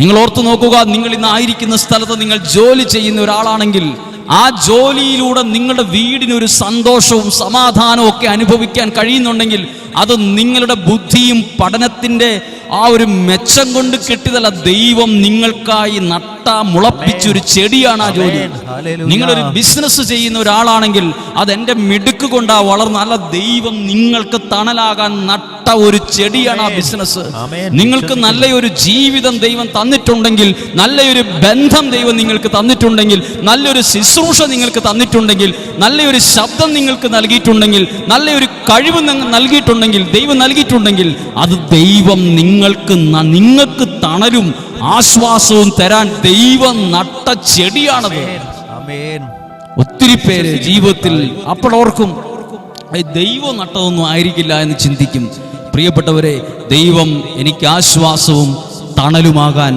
നിങ്ങൾ ഓർത്തു നോക്കുക, നിങ്ങൾ ഇന്ന് ആയിരിക്കുന്ന സ്ഥലത്ത് നിങ്ങൾ ജോലി ചെയ്യുന്ന ഒരാളാണെങ്കിൽ ആ ജോലിയിലൂടെ നിങ്ങളുടെ വീടിനൊരു സന്തോഷവും സമാധാനവും ഒക്കെ അനുഭവിക്കാൻ കഴിയുന്നുണ്ടെങ്കിൽ അത് നിങ്ങളുടെ ബുദ്ധിയും പഠനത്തിന്റെ ആ ഒരു മെച്ചം കൊണ്ട് കിട്ടിയതല്ല. ദൈവം നിങ്ങൾക്കായി മുളപ്പിച്ചൊരു ചെടിയാണ് ആ ജോലി. നിങ്ങളൊരു ബിസിനസ് ചെയ്യുന്ന ഒരാളാണെങ്കിൽ അതെന്റെ മിടുക്ക് കൊണ്ടാ വളർന്ന അല്ല, ദൈവം നിങ്ങൾക്ക് തണലാകാൻ നട്ട ഒരു ചെടിയാണ് ആ ബിസിനസ്. നിങ്ങൾക്ക് നല്ലൊരു ജീവിതം ദൈവം തന്നിട്ടുണ്ടെങ്കിൽ, നല്ലൊരു ബന്ധം ദൈവം നിങ്ങൾക്ക് തന്നിട്ടുണ്ടെങ്കിൽ, നല്ലൊരു ശുശ്രൂഷ നിങ്ങൾക്ക് തന്നിട്ടുണ്ടെങ്കിൽ, നല്ലൊരു ശബ്ദം നിങ്ങൾക്ക് നൽകിയിട്ടുണ്ടെങ്കിൽ, നല്ലൊരു കഴിവ് നൽകിയിട്ടുണ്ടെങ്കിൽ, ദൈവം നൽകിയിട്ടുണ്ടെങ്കിൽ അത് ദൈവം നിങ്ങൾക്ക് തണലും ആശ്വാസവും തരാൻ ദൈവം നട്ട ചെടിയാണത്. ഒത്തിരി പേര് ജീവിതത്തിൽ അപ്പോഴോർക്കും ദൈവം നട്ടതൊന്നും ആയിരിക്കില്ല എന്ന് ചിന്തിക്കും. പ്രിയപ്പെട്ടവരെ, ദൈവം എനിക്ക് ആശ്വാസവും തണലുമാകാൻ